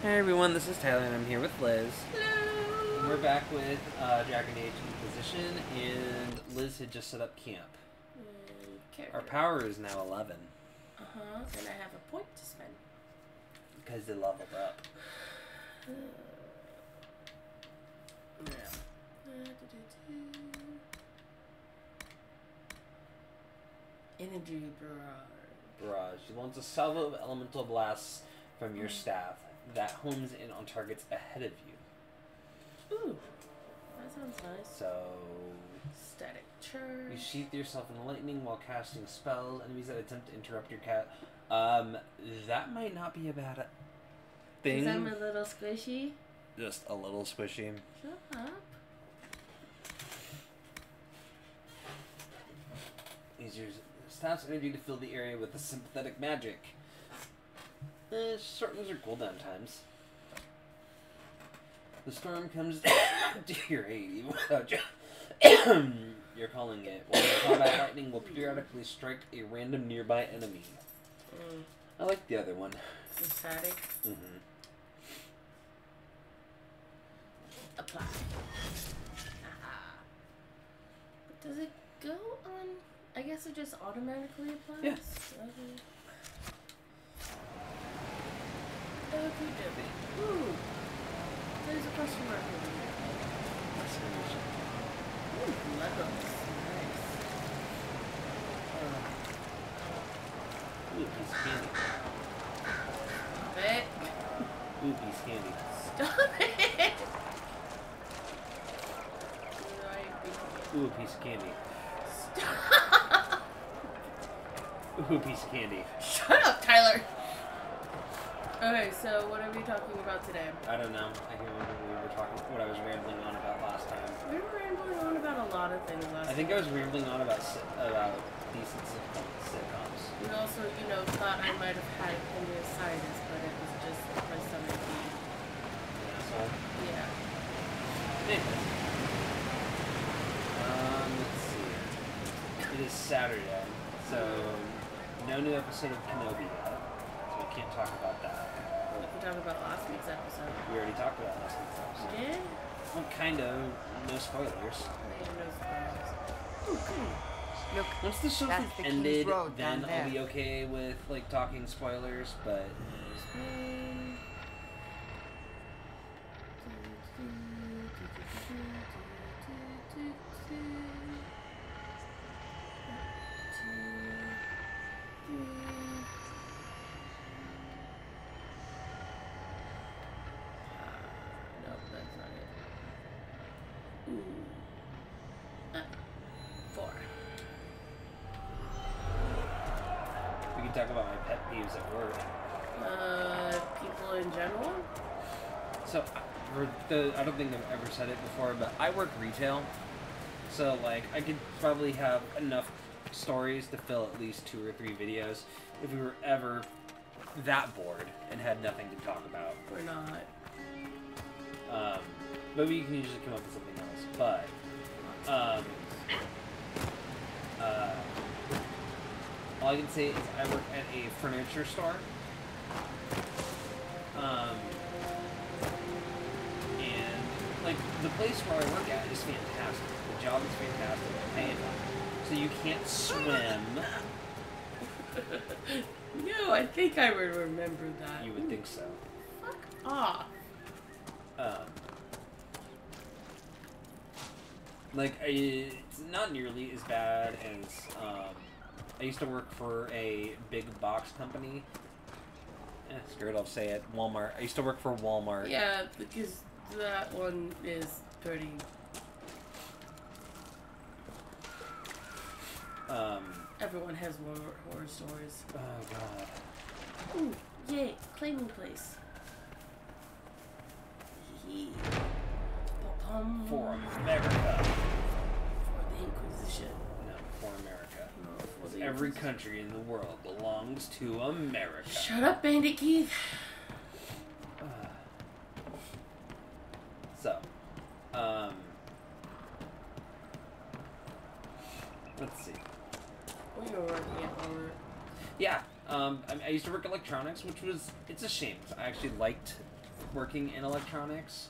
Hey everyone, this is Tyler and I'm here with Liz. Hello! And we're back with Dragon Age Inquisition, and Liz had just set up camp. Our power is now 11. Uh-huh, and I have a point to spend. Because they leveled up. Energy barrage. Barrage. You launch a salvo of elemental blasts from your staff that homes in on targets ahead of you. Ooh, that sounds nice. So... Static charge. You sheath yourself in lightning while casting spells. Enemies that attempt to interrupt your cat. That might not be a bad thing. Because I'm a little squishy. Just a little squishy. Shut up. Use your staff's energy to fill the area with a sympathetic magic. Shortens your cooldown times. The storm comes to your aid even without you're calling it. While your combat lightning will periodically strike a random nearby enemy. I like the other one. The static. Apply. But does it go on? I guess it just automatically applies? Yeah. Okay. Okay, ooh. There's a question mark over here. Ooh, Legos. Nice. Ooh, piece of candy. Stop it. Ooh, piece of candy. Stop it. Ooh, piece of candy. Stop. Ooh, piece of candy. Shut up, Tyler. Okay, so what are we talking about today? I don't know. I can't remember what I was rambling on about last time. We were rambling on about a lot of things last time. I think I was rambling on about decent sitcoms. We also, thought I might have had appendicitis, but it was just my stomach being... Asshole. Yeah. Anyways. Let's see. It is Saturday, so no new episode of Kenobi yet, so we can't talk about that. We can talk about last week's episode. We already talked about last week's episode. Yeah? Well, kind of. No spoilers. No spoilers. Ooh, good. Look, Once the show that's the ended, King's Road then down I'll there. be okay with like talking spoilers, but Nope, that's not it. Ooh. 4. we can talk about my pet peeves at work. People in general? So, I don't think I've ever said it before, but I work retail. So, like, I could probably have enough stories to fill at least 2 or 3 videos if we were ever that bored and had nothing to talk about. We're not. But we can usually come up with something else. But, all I can say is I work at a furniture store. And, like, the place where I work at is fantastic. The job is fantastic. The pay is up. So you can't swim. No, I think I would remember that. You would think so. Fuck off. Like, it's not nearly as bad as, I used to work for a big box company. Screw it, I'll say it. Walmart. I used to work for Walmart. Yeah, because that one is pretty... Everyone has horror stories. Oh, God. Ooh, yay, claiming place. For America. For the Inquisition. No, for America. No, for the Every Inquisition. country in the world belongs to America. Shut up, Bandit Keith. So, let's see. Well, you were working at Walmart. Yeah, I used to work electronics, which was, it's a shame, 'cause I actually liked working in electronics.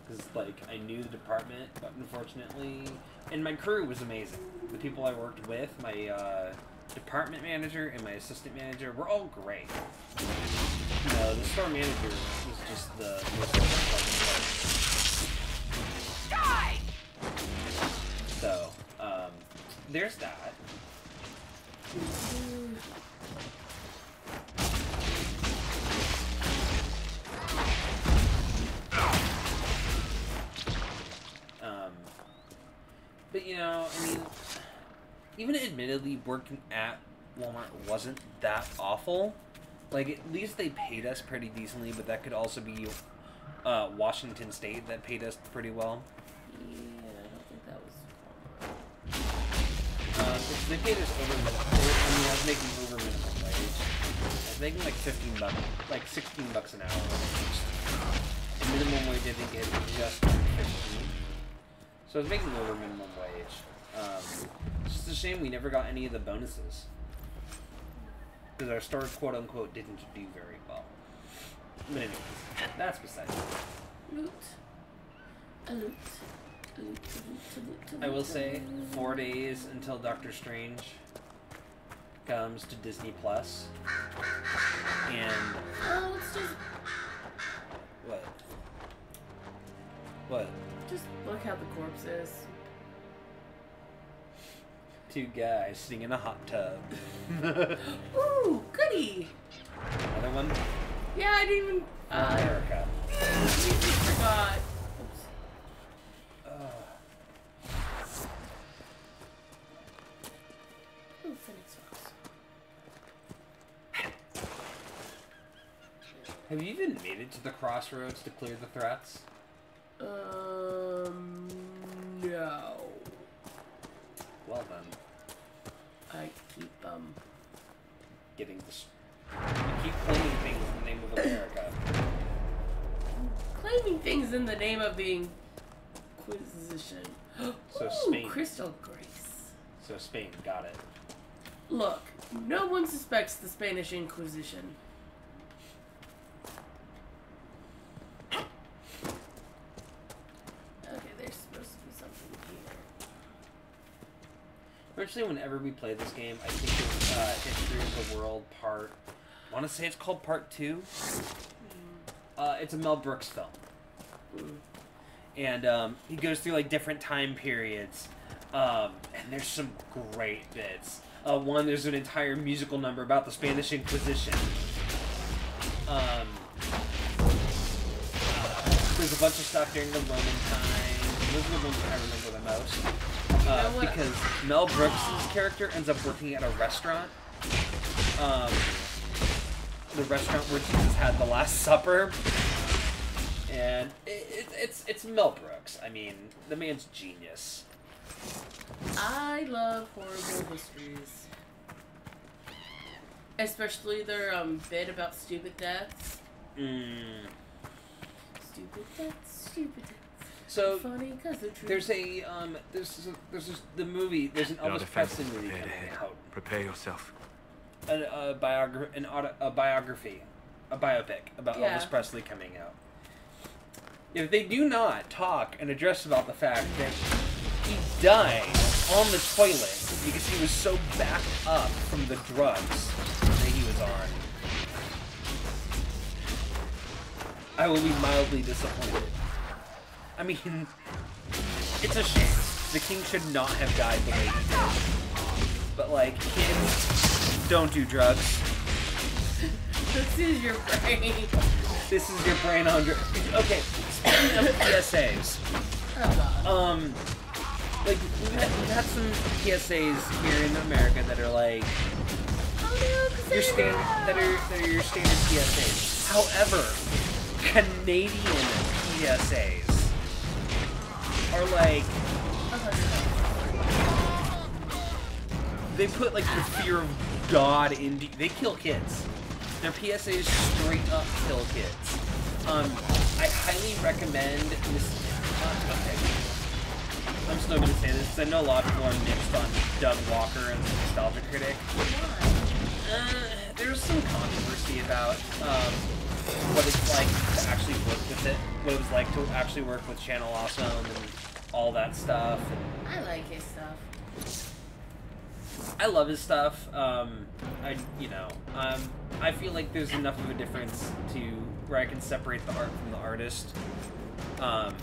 Because, like, I knew the department, but unfortunately... And my crew was amazing. The people I worked with, my department manager and my assistant manager, were all great. No, the store manager was just the most important part. So, there's that. But, you know, I mean, even admittedly working at Walmart wasn't that awful. Like, at least they paid us pretty decently, but that could also be Washington State that paid us pretty well. Yeah, I don't think that was... They paid us over minimum. I mean, I was making over minimum wage. I was making like $15, like $16 an hour almost. And minimum wage, I think, is just under 15. So I was making over minimum wage. It's just a shame we never got any of the bonuses. Because our store, quote unquote, didn't do very well. But anyways, that's beside the point. Loot. I will say, 4 days until Doctor Strange comes to Disney Plus. And... Oh, it's just... What? What? Just look how the corpse is. Two guys sitting in a hot tub. Ooh, goody! Another one? Yeah, I didn't even... America. I forgot. Oops. Ooh, Phoenix Fox. Have you even made it to the crossroads to clear the threats? No. Well then. I keep, Getting this. You keep claiming things in the name of America. claiming things in the name of the Inquisition. So Ooh, Spain. Crystal Grace. So Spain, got it. Look, no one suspects the Spanish Inquisition. Okay, there's supposed to be something here. Actually, whenever we play this game, I think it's History of the World Part... I want to say it's called Part 2. It's a Mel Brooks film. And he goes through like different time periods. And there's some great bits. One, there's an entire musical number about the Spanish Inquisition. There's a bunch of stuff during the Roman times. Those are the ones I remember the most. Because Mel Brooks' character ends up working at a restaurant. The restaurant where Jesus had the Last Supper. And it's Mel Brooks. I mean, the man's genius. I love horrible histories. Especially their bit about stupid deaths. Stupid deaths, stupid deaths. So funny because they're true. there's a there's the movie. There's an Elvis Presley movie coming out. Prepare yourself. A biography, a biopic about Elvis Presley coming out. If they do not talk and address about the fact that he died on the toilet because he was so backed up from the drugs that he was on, I will be mildly disappointed. I mean, it's a shame. The king should not have died the way he did. But, like, kids, don't do drugs. This is your brain. This is your brain on drugs. Okay, speaking of PSAs. Oh, Like, we've had some PSAs here in America that are like, your your standard PSAs. However, Canadian PSAs are like, they put like the fear of God into, they kill kids. Their PSAs straight up kill kids. I highly recommend this. Okay, I'm still gonna say this because I know a lot of people are mixed on Doug Walker and the Nostalgia Critic. There's some controversy about what it's like to actually work what it was like to actually work with Channel Awesome and all that stuff. And I like his stuff. I love his stuff. I feel like there's enough of a difference to where I can separate the art from the artist. I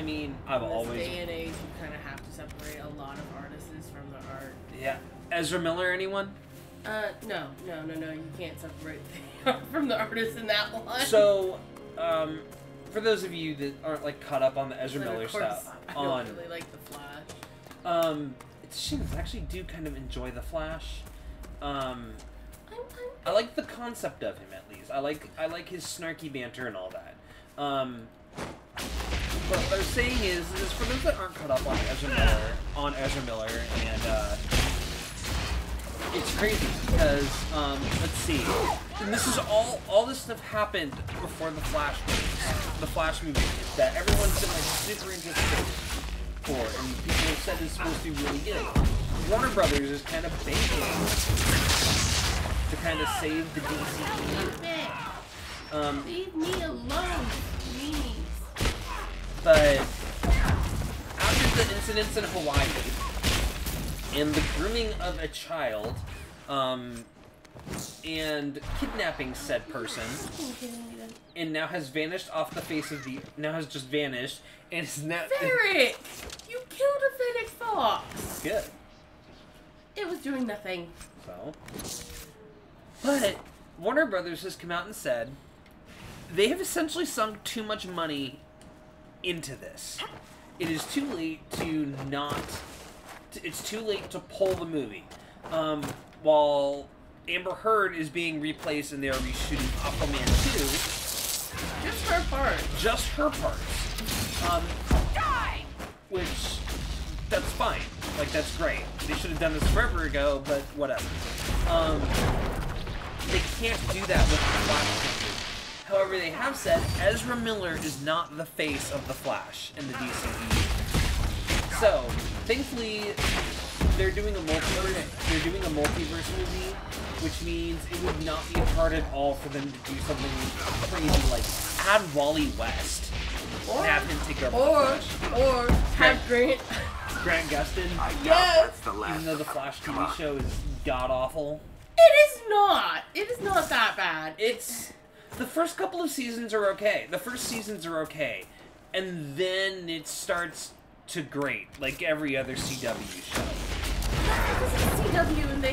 mean, I've always... In this day and age, you kind of have to separate a lot of artists from the art. Yeah. Ezra Miller, anyone? No. You can't separate the art from the artist in that one. So, for those of you that aren't, like, caught up on the Ezra Miller stuff... I don't really like The Flash. It's a shame, I actually do kind of enjoy The Flash. I like the concept of him, at least. I like his snarky banter and all that. But what they're saying is for those that aren't caught up on Ezra Miller, and it's crazy because let's see, and this is all this stuff happened before the Flash movie that everyone's been like super anticipated for, and people have said is supposed to be really good. Warner Brothers is kind of banking to kind of save the DCU. Leave me alone, please. But after the incidents in Hawaii and the grooming of a child, and kidnapping said person, and now has vanished off the face of the has just vanished and is now Ferret! You killed a Fennec Fox. Good. It was doing nothing. So, but Warner Brothers has come out and said they have essentially sunk too much money into this. It is too late to it's too late to pull the movie. While Amber Heard is being replaced and they are reshooting Aquaman 2. Just her part. Just her part. Which, that's fine. Like, that's great. They should have done this forever ago, but whatever. They can't do that with the Flash movie. However, they have said Ezra Miller is not the face of the Flash in the DCU. So, thankfully, they're doing a multiverse movie, which means it would not be hard at all for them to do something crazy like add Wally West and have him take over the Flash. Or have Grant Gustin. Yes. Even though the Flash TV show is god awful. It is not. It is not that bad. The first couple of seasons are okay. The first seasons are okay. And then it starts to grate, like every other CW show. This is CW and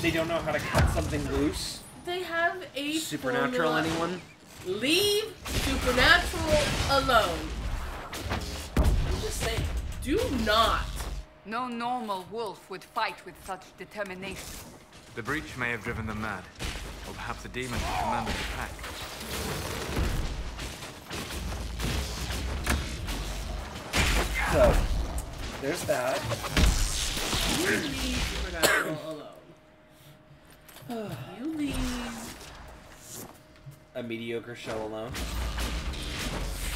they don't know how to cut something loose. They have a Supernatural, formula. anyone? Leave Supernatural alone. I'm just saying. Do not. No normal wolf would fight with such determination. The breach may have driven them mad. Or perhaps a demon who commanded the pack. So, there's that. You leave Supernatural alone. You leave A mediocre show alone.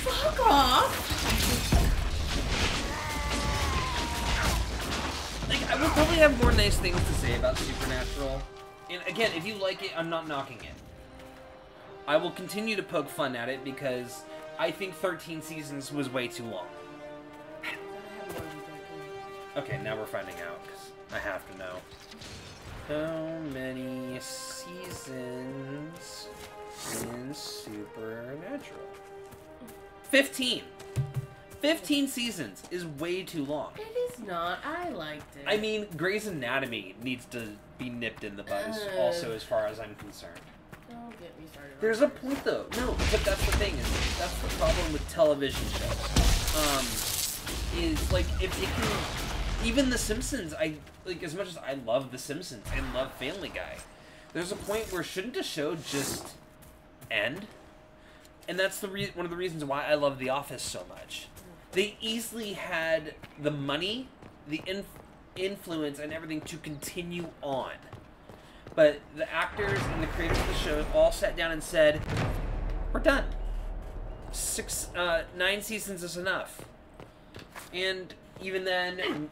fuck off. Like, I would probably have more nice things to say about Supernatural. And again, if you like it, I'm not knocking it. I will continue to poke fun at it because I think 13 seasons was way too long. Okay, now we're finding out, because I have to know. How many seasons in Supernatural? 15! 15 seasons is way too long. It is not. I liked it. I mean, Grey's Anatomy needs to be nipped in the bud, also, as far as I'm concerned. Don't get me started. There's a point, though. No, but that's the thing. That's the problem with television shows. Is, like, if it can... Even The Simpsons, as much as I love The Simpsons and love Family Guy, there's a point where shouldn't a show just end? And that's one of the reasons why I love The Office so much. They easily had the money, the influence, and everything to continue on. But the actors and the creators of the show all sat down and said, we're done. 9 seasons is enough. And even then...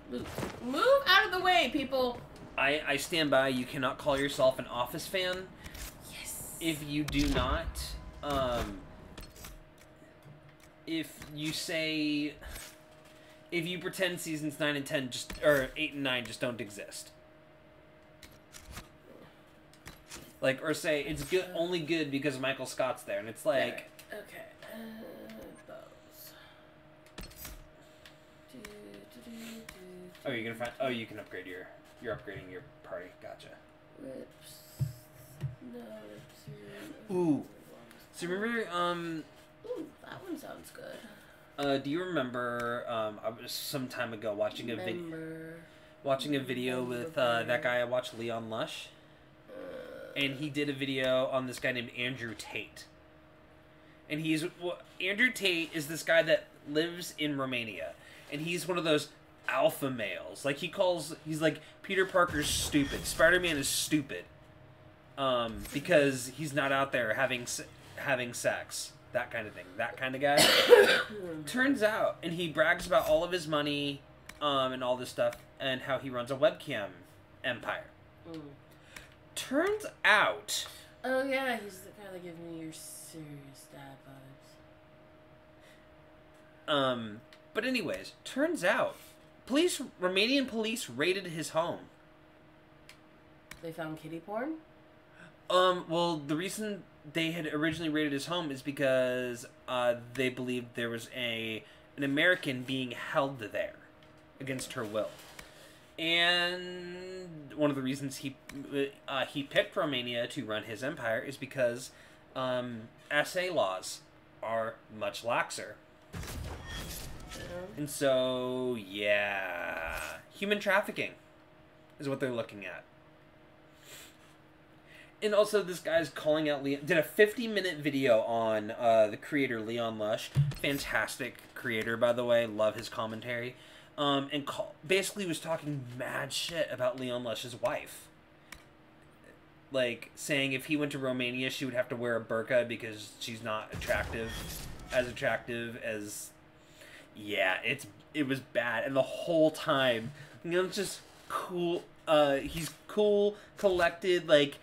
Move out of the way, people! I stand by, you cannot call yourself an Office fan. Yes. If you do not, if you say, if you pretend seasons 9 and 10 just, or 8 and 9 just don't exist. Like, or say it's good, only good because Michael Scott's there, and it's like... Okay. Bows. Oh, you're gonna find... Oh, you can upgrade your... You're upgrading your party. Gotcha. Rips. No, rips. Ooh. So remember, Ooh, that one sounds good. do you remember, I was some time ago watching a video with, that guy I watched, Leon Lush? And he did a video on this guy named Andrew Tate. And he's... Well, Andrew Tate is this guy that lives in Romania. And he's one of those alpha males. Like, he's like, Peter Parker's stupid. Spider-Man is stupid. Because he's not out there having sex. That kind of thing. That kind of guy. Turns out, and he brags about all of his money, and all this stuff, and how he runs a webcam empire. Turns out... Oh, yeah, he's the guy that gives me your serious dad vibes. But anyways, turns out, Romanian police raided his home. They found kitty porn? Well, the reason they had originally raided his home is because, they believed there was an American being held there against her will. And one of the reasons he picked Romania to run his empire is because SA laws are much laxer. And so, yeah, human trafficking is what they're looking at. And also, this guy's calling out Leon. Did a 50-minute video on the creator Leon Lush. Fantastic creator, by the way. Love his commentary. And basically was talking mad shit about Leon Lush's wife. Like, saying if he went to Romania, she would have to wear a burqa because she's not as attractive as... Yeah, it was bad. And the whole time, it's just cool. He's cool, collected, like...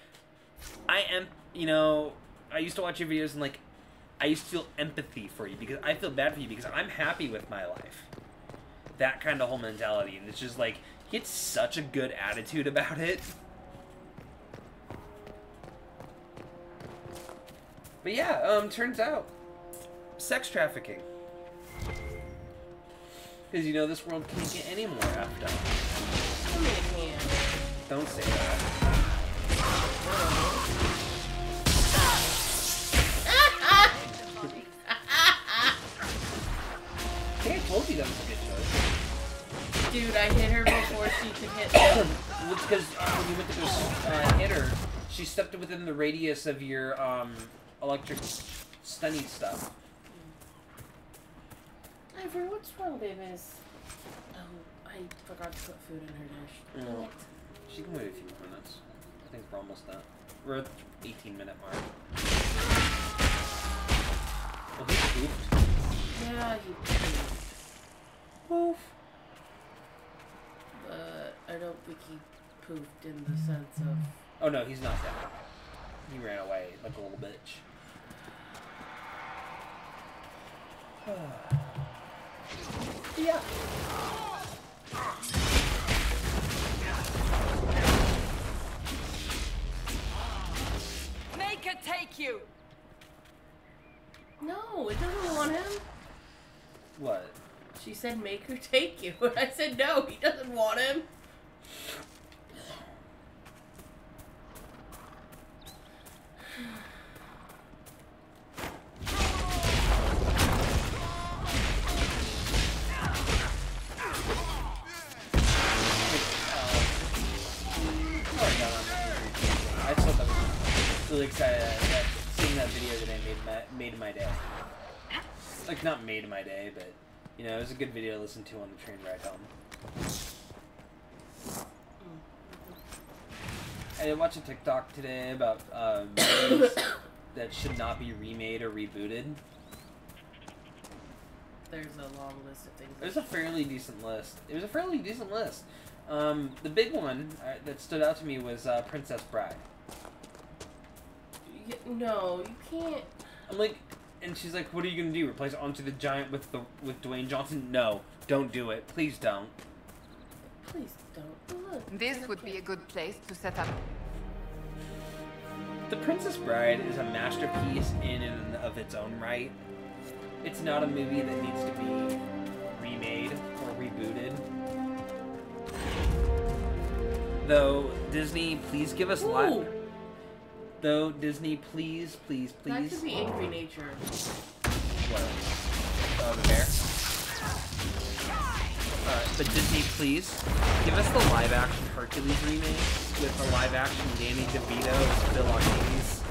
I used to watch your videos and, like, I used to feel empathy for you because I feel bad for you because I'm happy with my life. That kind of whole mentality. And it's just, like, he had such a good attitude about it. But yeah, turns out, sex trafficking. Because, this world can't get any more effed up. I mean, it can. Don't say that. I think I told you that was a good choice. Dude, I hit her before she could hit me. It's because when you went to go hit her, she stepped within the radius of your electric stunning stuff. Ivor, what's wrong, babies? Oh, I forgot to put food in her dish. No. She can wait a few minutes. I think we're almost done. We're at the 18-minute mark. Well, he pooped. Yeah, he pooped. Poof. But I don't think he pooped in the sense of... Oh no, he's not dead. He ran away like a little bitch. Yeah. Make it take you! No, it doesn't want him. What? She said make her take you. I said no, he doesn't want him. I thought that was really excited seeing that video today made my day. Like, not made my day, but, it was a good video to listen to on the train ride home. I watched a TikTok today about movies that should not be remade or rebooted. There's a long list of things. There's a fairly decent list. It was a fairly decent list. The big one that stood out to me was Princess Bride. No, you can't. I'm like, And she's like, "What are you gonna do? Replace Onto the Giant with Dwayne Johnson?" No, don't do it. Please don't. Please don't. Look. This would be a good place to set up. The Princess Bride is a masterpiece in and of its own right. It's not a movie that needs to be remade or rebooted. Though Disney, please give us live. Though Disney, please. That could be Angry Nature. What? Oh, the bear. But Disney, please give us the live-action Hercules remake with a live-action Danny DeVito as Phil Arcades.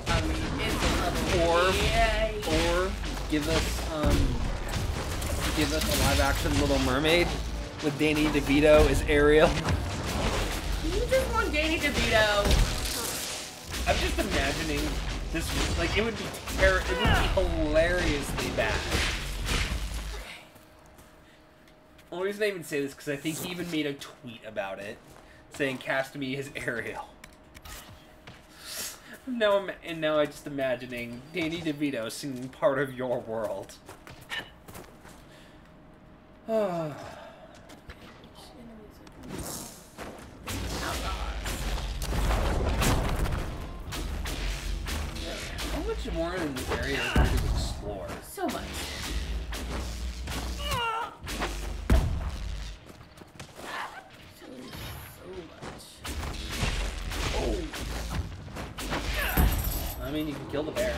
I mean, it's a Or give us a live-action Little Mermaid with Danny DeVito as Ariel. You just want Danny DeVito. I'm just imagining this. Like, it would be hilariously bad. Only reason I even say this because I think he even made a tweet about it, saying "Cast me as Ariel." Now I'm just imagining Danny DeVito singing "Part of Your World." How much more in this area is there to explore? So much. I mean, you can kill the bear.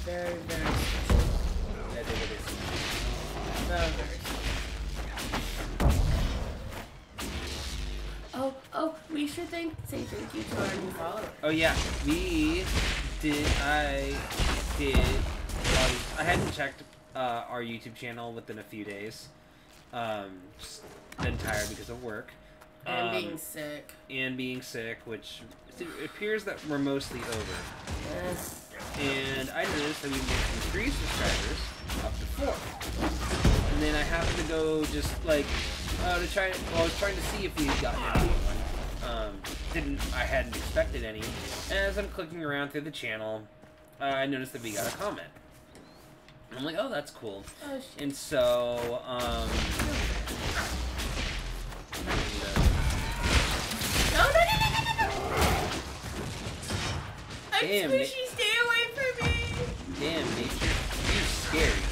Very, very Yeah, it is. very. Oh, we should say thank you to our new followers. Oh yeah, we did. I hadn't checked our YouTube channel within a few days. Just been tired because of work. And being sick. And being sick, which it appears that we're mostly over. Yes. And I noticed that we went from 3 subscribers up to 4. And then I happened to go just like I was trying to see if we had gotten anyone. I hadn't expected any. And as I'm clicking around through the channel, I noticed that we got a comment. And I'm like, oh, that's cool. Oh, shit. And so, No. I'm Damn, squishy, stay away from me! damn, nature, you're scary.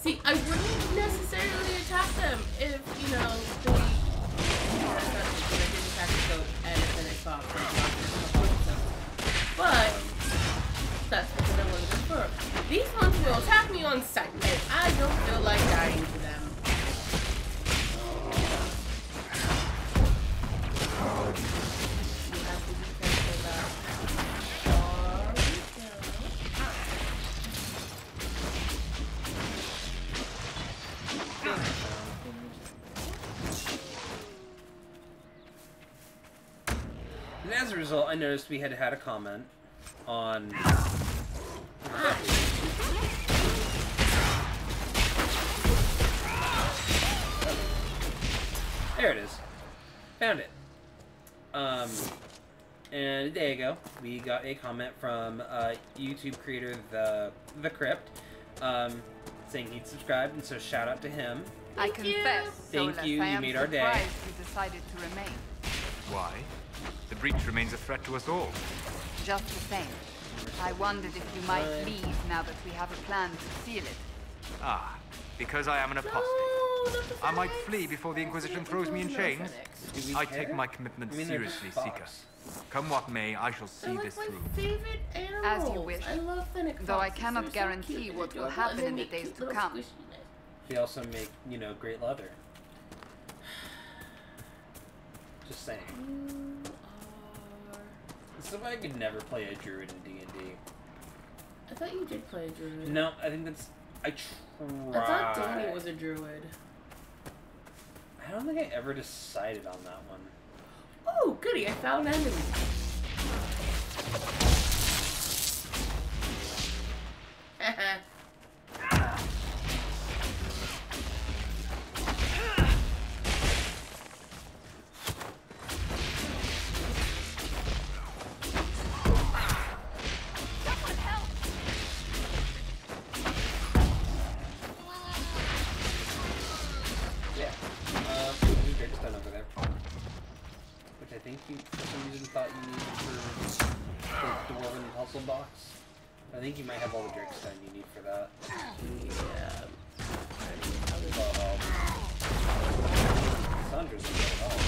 See, I wouldn't necessarily attack them if, you know, they... I didn't attack the goat and then I saw them. But, that's because I wanted to fur. These ones will attack me on sight, and I don't feel like dying to them. And as a result, I noticed we had a comment on... There it is. Found it. And a day ago, we got a comment from YouTube creator The Crypt, saying he'd subscribed, and so shout out to him. I confess, Thank Solas, you, I you am made our day. surprised you decided to remain. Why? The breach remains a threat to us all. Just the same. I wondered if you might leave now that we have a plan to seal it. Ah, because I am an apostate. I might flee before the Inquisition throws me in chains. I take my commitment seriously, Seeker. Come what may, I shall see this They're like through. my favorite animals. As you wish. I love fennec Though I foxes. cannot They're so guarantee cute and what will adorable, happen and in they the make days cute to little come. squishiness. They also make, great leather. Just saying. You are... So I could never play a druid in D&D. I thought you did play a druid. No, I think that's... I tried. I thought Danny was a druid. I don't think I ever decided on that one. Oh, goody, I found enemies. capsule box. I think you might have all the Dragstone you need for that. Yeah. Sandra's gonna get it all.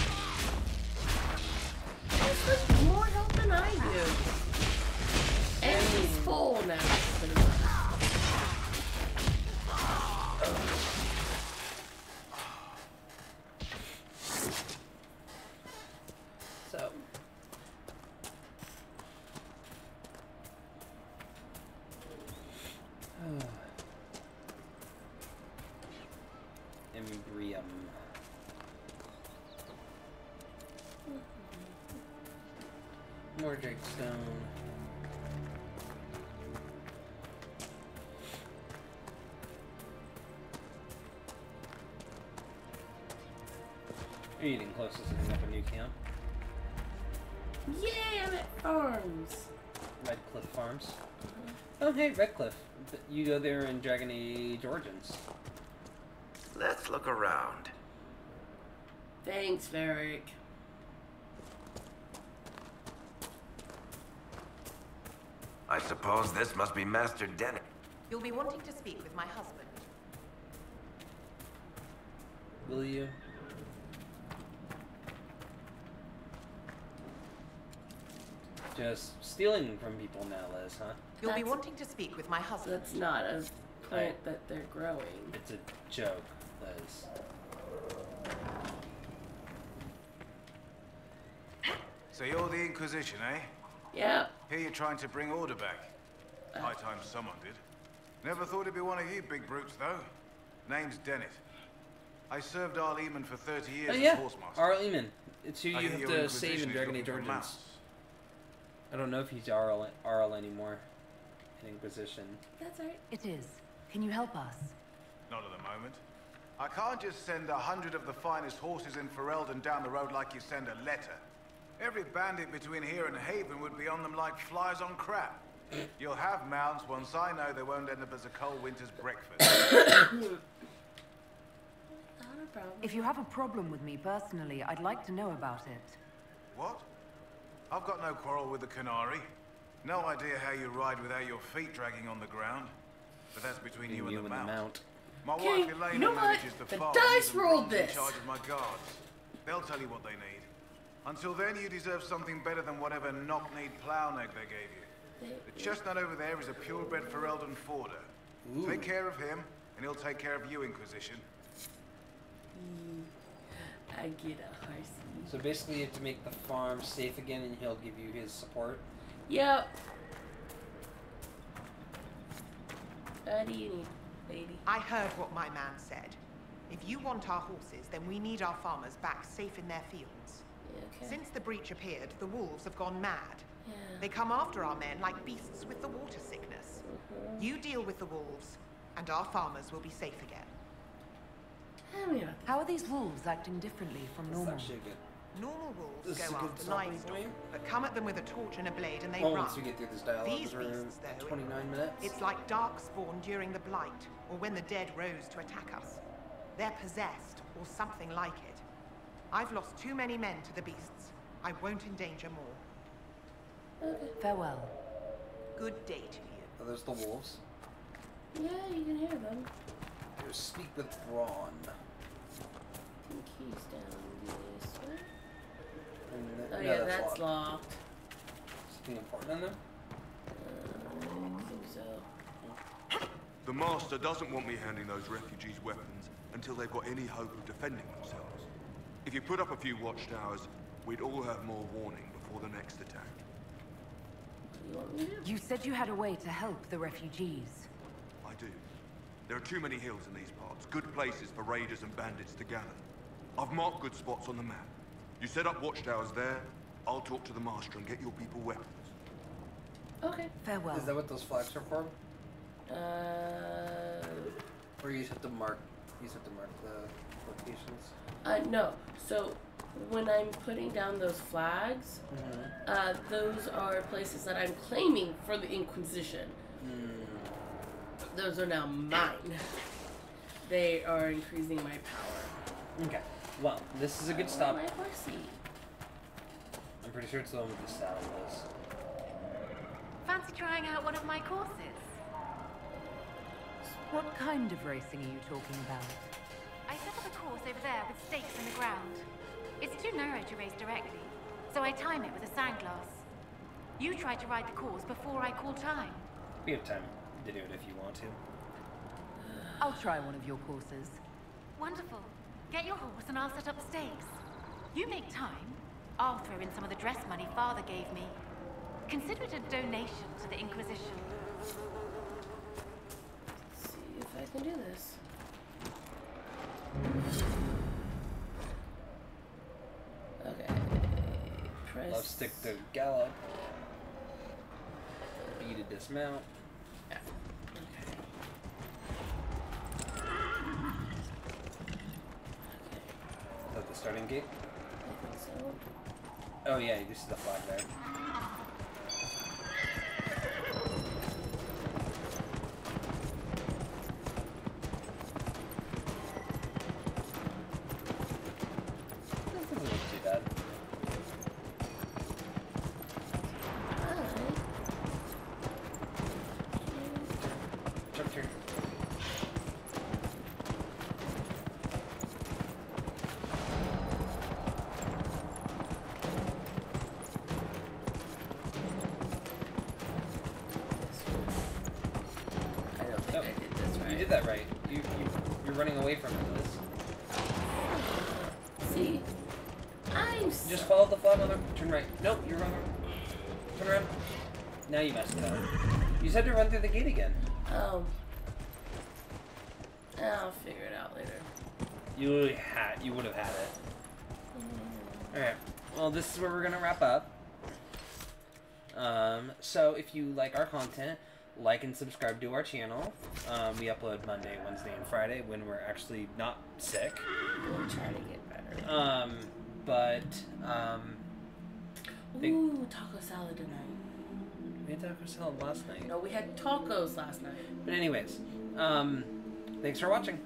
This is more help than I do. And he's full now. So. Embrium. More Dragstone. You're getting close to setting up a new camp. Yay, I'm at Farms. Redcliffe Farms. Oh, hey, Redcliffe. You go there in Dragon Age Origins. Let's look around. Thanks, Varric. I suppose this must be Master Dennis. You'll be wanting to speak with my husband. Will you? Just stealing from people now, Liz, huh? You'll be wanting to speak with my husband. That's not a plant that they're growing. It's a joke, Liz. So you're the Inquisition, eh? Yeah. Here you're trying to bring order back. High time someone did. Never thought it'd be one of you big brutes, though. Name's Dennett. I served Arl Eamon for 30 years as Horsemaster. Arl Eamon. It's who I you hear have your to save in Inquisition is Dragon looking Age for Origins. mounts. I don't know if he's Arl anymore in Inquisition. That's right. It is. Can you help us? Not at the moment. I can't just send 100 of the finest horses in Ferelden down the road like you send a letter. Every bandit between here and Haven would be on them like flies on crap. You'll have mounts once I know they won't end up as a cold winter's breakfast. Not a problem. If you have a problem with me personally, I'd like to know about it. What? I've got no quarrel with the Canary. No idea how you ride without your feet dragging on the ground. But that's between you and the mount. My Okay, wife Elaine you know what? manages the The farm. dice and rolled Bron's in this. charge of my guards. They'll tell you what they need. Until then, you deserve something better than whatever knock-kneed plough neck they gave you. The chestnut over there is a purebred Ferelden Forder. Take care of him, and he'll take care of you, Inquisition. I get a horsey. So basically you have to make the farm safe again and he'll give you his support. Yep. What do you need, baby? I heard what my man said. If you want our horses, then we need our farmers back safe in their fields. Okay. Since the breach appeared, the wolves have gone mad. Yeah. They come after our men like beasts with the water sickness. You deal with the wolves, and our farmers will be safe again. Tell me about this. How are these wolves acting differently from That's normal? actually good. Normal wolves This is go a good after summary livestock, for you. but come at them with a torch and a blade and they Oh, run. once we get through this dialogue, These we're beasts, though, 29 minutes. It's like darkspawn during the Blight, or when the dead rose to attack us. They're possessed, or something like it. I've lost too many men to the beasts. I won't endanger more. Okay. Farewell. Good day to you. Oh, there's the wolves. Yeah, you can hear them. Here, speak with Braun. I think he's down this way. And Oh no, yeah, that's locked. Something important in there? I think so. The Master doesn't want me handing those refugees weapons until they've got any hope of defending themselves. If you put up a few watchtowers, we'd all have more warning before the next attack. What do you want me to do? You said you had a way to help the refugees. I do. There are too many hills in these parts, good places for raiders and bandits to gather. I've marked good spots on the map. You set up watchtowers there, I'll talk to the Master and get your people weapons. Okay. Farewell. Is that what those flags are for? Or you just have to mark the locations? No. So when I'm putting down those flags, those are places that I'm claiming for the Inquisition. Those are now mine. They are increasing my power. Okay. Well, this is a good stop. My horsey. I'm pretty sure it's the one with the saddle is. Fancy trying out one of my courses? What kind of racing are you talking about? I set up a course over there with stakes in the ground. It's too narrow to race directly, so I time it with a sandglass. You try to ride the course before I call time. We have time to do it if you want to. I'll try one of your courses. Wonderful. Get your horse and I'll set up the stakes. You make time, I'll throw in some of the dress money Father gave me. Consider it a donation to the Inquisition. Let's see if I can do this. Okay. Press. Left stick to gallop. B to dismount. Yeah. Okay. Is that the starting gate? I think so. Oh yeah, this is the flag there. Doesn't look too bad. Jump turn. I don't think I did this right. You did that right. You're running away from it, Liz. See? I'm Just follow the flag on the... Turn right. Nope, you're wrong. Turn around. Now you messed it up. You said to run through the gate again. Oh. I'll figure it out later. You would have had it. Alright. Well, this is where we're gonna wrap up. So if you like our content, like and subscribe to our channel. We upload Monday, Wednesday, and Friday when we're actually not sick. We'll try to get better. Ooh, taco salad tonight. We had taco salad last night. No, we had tacos last night. But anyways, thanks for watching.